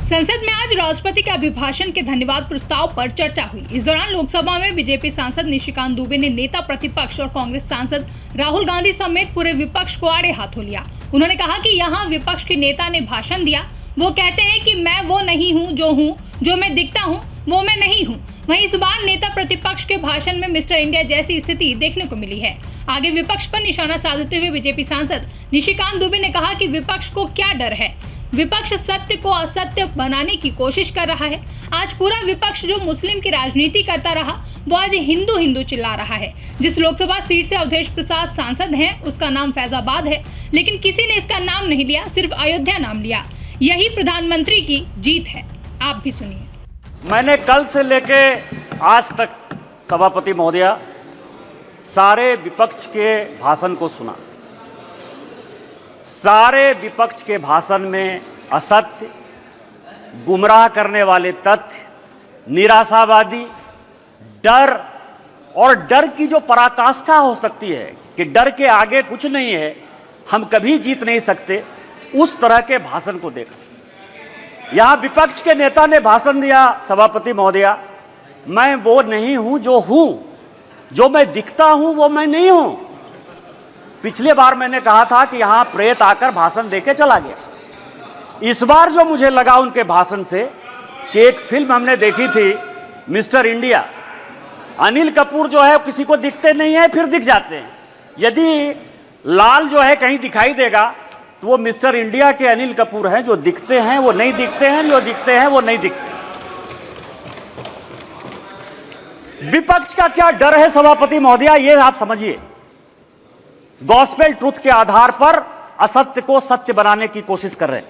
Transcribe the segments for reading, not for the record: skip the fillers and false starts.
संसद में आज राष्ट्रपति के अभिभाषण के धन्यवाद प्रस्ताव पर चर्चा हुई। इस दौरान लोकसभा में बीजेपी सांसद निशिकांत दुबे ने नेता प्रतिपक्ष और कांग्रेस सांसद राहुल गांधी समेत पूरे विपक्ष को आड़े हाथों लिया। उन्होंने कहा कि यहाँ विपक्ष के नेता ने भाषण दिया, वो कहते हैं कि मैं वो नहीं हूँ, जो मैं दिखता हूँ वो मैं नहीं हूँ। वहीं इस बार नेता प्रतिपक्ष के भाषण में मिस्टर इंडिया जैसी स्थिति देखने को मिली है। आगे विपक्ष पर निशाना साधते हुए बीजेपी सांसद निशिकांत दुबे ने कहा कि विपक्ष को क्या डर है, विपक्ष सत्य को असत्य बनाने की कोशिश कर रहा है। आज पूरा विपक्ष जो मुस्लिम की राजनीति करता रहा वो आज हिंदू हिंदू चिल्ला रहा है। जिस लोकसभा सीट से अवधेश प्रसाद सांसद हैं उसका नाम फैजाबाद है, लेकिन किसी ने इसका नाम नहीं लिया, सिर्फ अयोध्या नाम लिया। यही प्रधानमंत्री की जीत है। आप भी सुनिए। मैंने कल से लेके आज तक सभापति महोदया सारे विपक्ष के भाषण को सुना। सारे विपक्ष के भाषण में असत्य, गुमराह करने वाले तथ्य, निराशावादी, डर और डर की जो पराकाष्ठा हो सकती है कि डर के आगे कुछ नहीं है, हम कभी जीत नहीं सकते, उस तरह के भाषण को देखा। यहां विपक्ष के नेता ने भाषण दिया, सभापति महोदया, मैं वो नहीं हूं जो मैं दिखता हूं वो मैं नहीं हूं। पिछले बार मैंने कहा था कि यहां प्रेत आकर भाषण देके चला गया। इस बार जो मुझे लगा उनके भाषण से कि एक फिल्म हमने देखी थी मिस्टर इंडिया, अनिल कपूर जो है किसी को दिखते नहीं है, फिर दिख जाते हैं। यदि लाल जो है कहीं दिखाई देगा तो वो मिस्टर इंडिया के अनिल कपूर हैं, जो दिखते हैं वो नहीं दिखते हैं, जो दिखते हैं वो नहीं दिखते। विपक्ष का क्या डर है सभापति महोदया, ये आप समझिए। गॉस्पेल ट्रुथ के आधार पर असत्य को सत्य बनाने की कोशिश कर रहे हैं।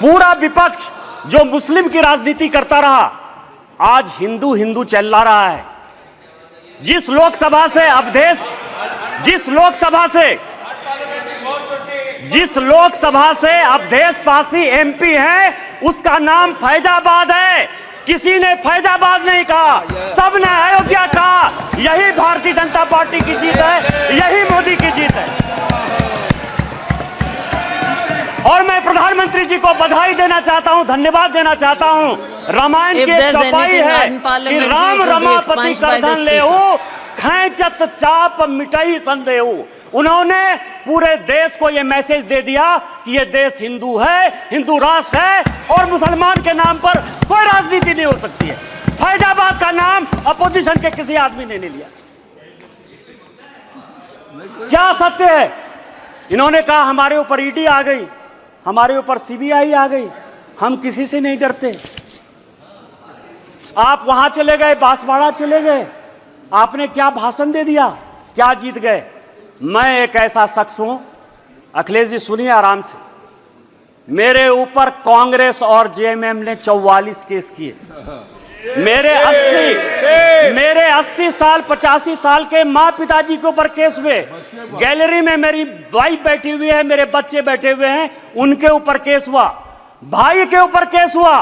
पूरा विपक्ष जो मुस्लिम की राजनीति करता रहा आज हिंदू हिंदू चिल्ला रहा है। जिस लोकसभा से अवधेश पासी एमपी है उसका नाम फैजाबाद है। किसी ने फैजाबाद नहीं कहा, सबने अयोध्या कहा। यही भारतीय जनता पार्टी की जीत है, यही मोदी की जीत है। और मैं प्रधानमंत्री जी को बधाई देना चाहता हूं, धन्यवाद देना चाहता हूं। रामायण की एक चौपाई है कि राम रमापति करधन लेहु, खैंचत चाप मिटाई संदेहु। उन्होंने पूरे देश को यह मैसेज दे दिया कि यह देश हिंदू है, हिंदू राष्ट्र है और मुसलमान के नाम पर कोई राजनीति नहीं हो सकती है। फैजाबाद का नाम अपोजिशन के किसी आदमी ने नहीं लिया। क्या सत्य है? इन्होंने कहा हमारे ऊपर ईडी आ गई, हमारे ऊपर सीबीआई आ गई, हम किसी से नहीं डरते। आप वहां चले गए, बांसवाड़ा चले गए, आपने क्या भाषण दे दिया, क्या जीत गए? मैं एक ऐसा शख्स हूं, अखिलेश जी सुनिए आराम से, मेरे ऊपर कांग्रेस और जेएमएम ने 44 केस किए। मेरे 80 साल 85 साल के माँ पिताजी के ऊपर केस हुए। गैलरी में मेरी वाइफ बैठी हुई है, मेरे बच्चे बैठे हुए हैं, उनके ऊपर केस हुआ, भाई के ऊपर केस हुआ।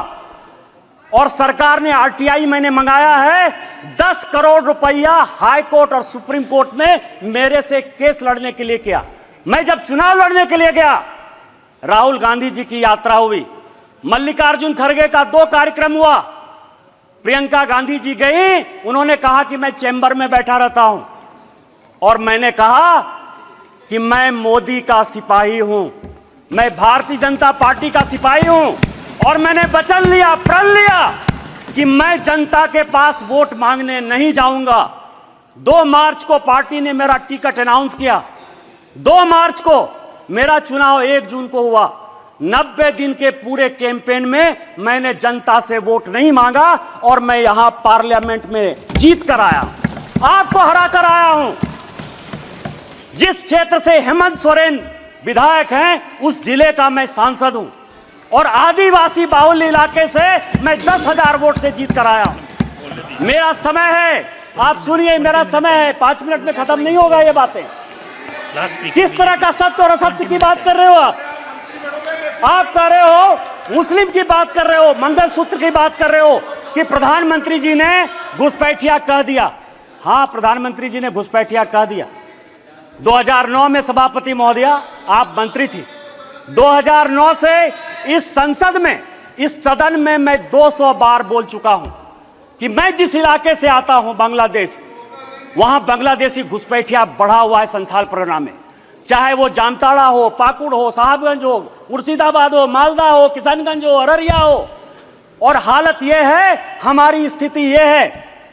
और सरकार ने आरटीआई मैंने मंगाया है, 10 करोड़ रुपया हाई कोर्ट और सुप्रीम कोर्ट में मेरे से केस लड़ने के लिए किया। मैं जब चुनाव लड़ने के लिए गया, राहुल गांधी जी की यात्रा हुई, मल्लिकार्जुन खड़गे का 2 कार्यक्रम हुआ, प्रियंका गांधी जी गई, उन्होंने कहा कि मैं चैम्बर में बैठा रहता हूं और मैंने कहा कि मैं मोदी का सिपाही हूं, मैं भारतीय जनता पार्टी का सिपाही हूं और मैंने वचन लिया, प्रण लिया कि मैं जनता के पास वोट मांगने नहीं जाऊंगा। 2 मार्च को पार्टी ने मेरा टिकट अनाउंस किया, 2 मार्च को मेरा चुनाव 1 जून को हुआ। 90 दिन के पूरे कैंपेन में मैंने जनता से वोट नहीं मांगा और मैं यहां पार्लियामेंट में जीत कर आया, आपको हरा कर आया हूं। जिस क्षेत्र से हेमंत सोरेन विधायक हैं उस जिले का मैं सांसद हूं और आदिवासी बाहुल्य इलाके से मैं 10,000 वोट से जीत कर आया हूं। मेरा समय है, आप सुनिए, मेरा समय है, 5 मिनट में खत्म नहीं होगा ये बातें। किस तरह का सत्य और असत्य की बात कर रहे हो आप कह रहे हो, मुस्लिम की बात कर रहे हो, मंगलसूत्र की बात कर रहे हो कि प्रधानमंत्री जी ने घुसपैठिया कह दिया। हां, प्रधानमंत्री जी ने घुसपैठिया कह दिया। 2009 में सभापति महोदया आप मंत्री थी, 2009 से इस संसद में इस सदन में मैं 200 बार बोल चुका हूं कि मैं जिस इलाके से आता हूं बांग्लादेश, वहां बांग्लादेशी घुसपैठिया बढ़ा हुआ है संथाल परगना में। चाहे वो जामताड़ा हो, पाकुड़ हो, साहबगंज हो, मुर्शिदाबाद हो, मालदा हो, किशनगंज हो, अररिया हो। और हालत यह है, हमारी स्थिति यह है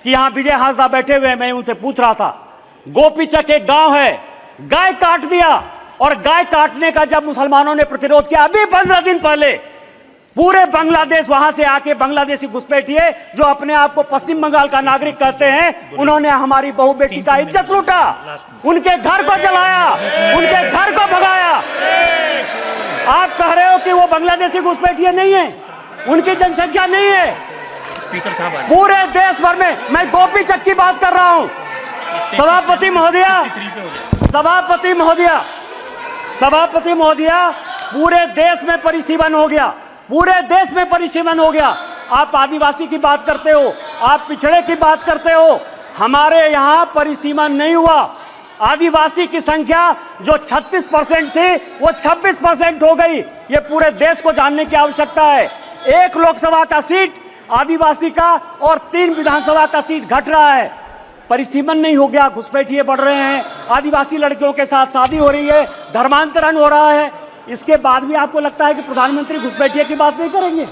कि यहां विजय हांसदा बैठे हुए, मैं उनसे पूछ रहा था, गोपीचक एक गांव है, गाय काट दिया। और गाय काटने का जब मुसलमानों ने प्रतिरोध किया, अभी 15 दिन पहले पूरे बांग्लादेश वहां से आके बांग्लादेशी घुसपैठिए जो अपने आप को पश्चिम बंगाल का नागरिक कहते हैं, उन्होंने हमारी बहू बेटी का इज्जत लूटा, उनके घर को जलाया, उनके घर को भगाया। आप कह रहे हो कि वो बांग्लादेशी घुसपैठिए नहीं है, उनकी जनसंख्या नहीं है। स्पीकर साहब पूरे देश भर में, मैं गोपीचक की बात कर रहा हूं। सभापति महोदया, सभापति महोदया, सभापति महोदया, पूरे देश में परिसीमन हो गया, पूरे देश में परिसीमन हो गया। आप आदिवासी की बात करते हो, आप पिछड़े की बात करते हो, हमारे यहां परिसीमन नहीं हुआ। आदिवासी की संख्या जो 36% थी वो 26% हो गई। ये पूरे देश को जानने की आवश्यकता है। 1 लोकसभा का सीट आदिवासी का और 3 विधानसभा का सीट घट रहा है। परिसीमन नहीं हो गया, घुसपैठिए बढ़ रहे हैं, आदिवासी लड़कियों के साथ शादी हो रही है, धर्मांतरण हो रहा है। इसके बाद भी आपको लगता है कि प्रधानमंत्री घुसपैठिए की बात नहीं करेंगे?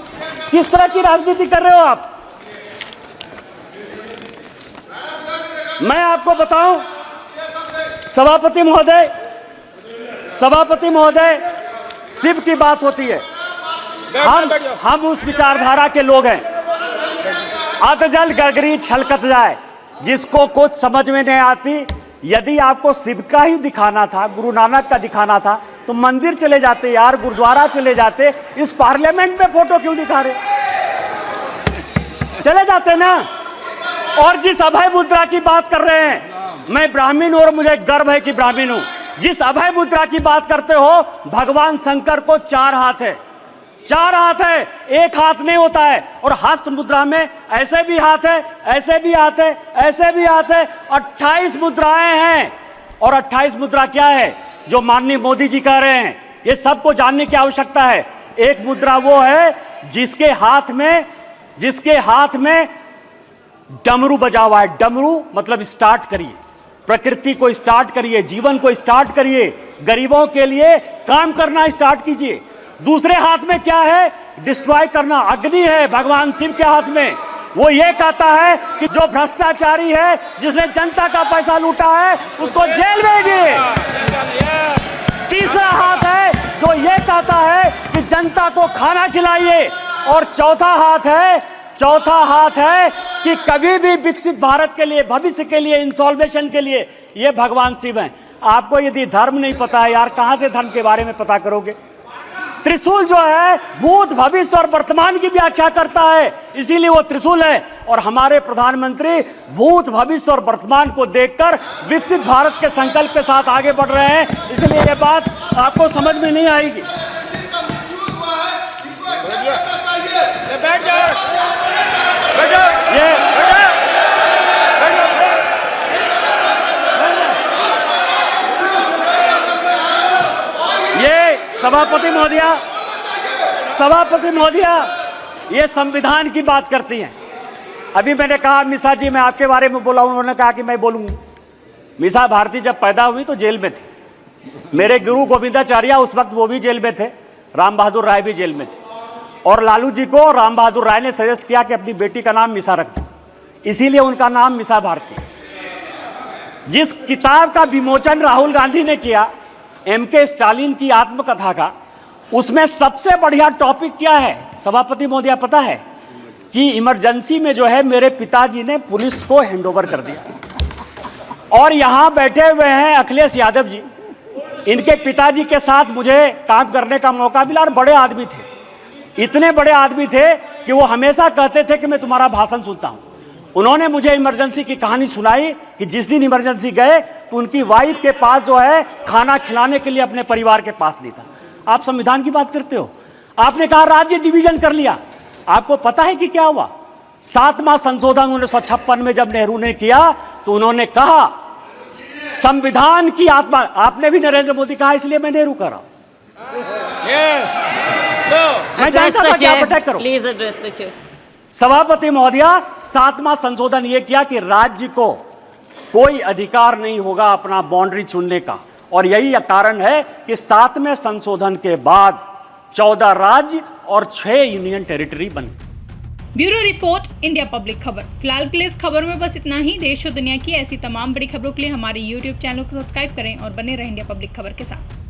किस तरह की राजनीति कर रहे हो आप? मैं आपको बताऊं, सभापति महोदय, सभापति महोदय, शिव की बात होती है, हम उस विचारधारा के लोग हैं। अधजल गगरी छलकत जाए, जिसको कुछ समझ में नहीं आती। यदि आपको शिव का ही दिखाना था, गुरु नानक का दिखाना था, तो मंदिर चले जाते यार, गुरुद्वारा चले जाते। इस पार्लियामेंट में फोटो क्यों दिखा रहे? चले जाते ना। और जिस अभय मुद्रा की बात कर रहे हैं, मैं ब्राह्मण हूं और मुझे गर्व है कि ब्राह्मण हूं। जिस अभय मुद्रा की बात करते हो, भगवान शंकर को 4 हाथ है, 4 हाथ है, 1 हाथ नहीं होता है। और हस्त मुद्रा में ऐसे भी हाथ है, ऐसे भी हाथ है, ऐसे भी हाथ है, 28 मुद्राएं हैं। और 28 मुद्रा क्या है जो माननीय मोदी जी कह रहे हैं, ये सबको जानने की आवश्यकता है। एक मुद्रा वो है जिसके हाथ में डमरू बजा हुआ है। डमरू मतलब स्टार्ट करिए, प्रकृति को स्टार्ट करिए, जीवन को स्टार्ट करिए, गरीबों के लिए काम करना स्टार्ट कीजिए। दूसरे हाथ में क्या है? डिस्ट्रॉय करना, अग्नि है भगवान शिव के हाथ में। वो ये कहता है कि जो भ्रष्टाचारी है, जिसने जनता का पैसा लूटा है, उसको जेल भेजिए। तीसरा हाथ है जो ये कहता है कि जनता को खाना खिलाइए। और चौथा हाथ है कि कभी भी विकसित भारत के लिए, भविष्य के लिए, इंसॉल्वेशन के लिए, ये भगवान शिव हैं। आपको यदि धर्म नहीं पता है यार, कहां से धर्म के बारे में पता करोगे? त्रिशूल जो है भूत, भविष्य और वर्तमान की व्याख्या करता है, इसीलिए वो त्रिशूल है। और हमारे प्रधानमंत्री भूत, भविष्य और वर्तमान को देखकर विकसित भारत के संकल्प के साथ आगे बढ़ रहे हैं। इसलिए ये बात आपको समझ में नहीं आएगी। सभापति महोदया, ये संविधान की बात करती हैं। अभी मैंने कहा मिसा जी, मैं आपके बारे में बोला, उन्होंने कहा कि मैं बोलूंगा। मिसा भारती जब पैदा हुई तो जेल में थे। मेरे गुरु गोविंदाचार्य उस वक्त वो भी जेल में थे, राम बहादुर राय भी जेल में थे। और लालू जी को राम बहादुर राय ने सजेस्ट किया कि अपनी बेटी का नाम मिसा रख दो, इसीलिए उनका नाम मिसा भारती। जिस किताब का विमोचन राहुल गांधी ने किया, MK स्टालिन की आत्मकथा का, उसमें सबसे बढ़िया टॉपिक क्या है सभापति महोदया पता है? कि इमरजेंसी में जो है मेरे पिताजी ने पुलिस को हैंडओवर कर दिया। और यहां बैठे हुए हैं अखिलेश यादव जी, इनके पिताजी के साथ मुझे काम करने का मौका मिला। और बड़े आदमी थे, इतने बड़े आदमी थे कि वो हमेशा कहते थे कि मैं तुम्हारा भाषण सुनता हूं। उन्होंने मुझे इमरजेंसी की कहानी सुनाई कि जिस दिन इमरजेंसी गए तो उनकी वाइफ के पास जो है खाना खिलाने के लिए अपने परिवार के पास नहीं था। आप संविधान की बात करते हो, आपने कहा राज्य डिवीजन कर लिया। आपको पता है कि क्या हुआ? 7वां संशोधन 1956 में जब नेहरू ने किया तो उन्होंने कहा संविधान की आत्मा, आपने भी नरेंद्र मोदी कहा, इसलिए मैं नेहरू कह रहा हूं। मैं जानता था कि आप अटैक करो। Please address the chair. सभापति महोदया, 7वां संशोधन यह किया कि राज्य को कोई अधिकार नहीं होगा अपना बाउंड्री चुनने का, और यही कारण है कि 7वें संशोधन के बाद 14 राज्य और 6 यूनियन टेरिटरी बन। ब्यूरो रिपोर्ट, इंडिया पब्लिक खबर। फिलहाल के लिए इस खबर में बस इतना ही। देश और दुनिया की ऐसी तमाम बड़ी खबरों के लिए हमारे YouTube चैनल को सब्सक्राइब करें और बने रहें इंडिया पब्लिक खबर के साथ।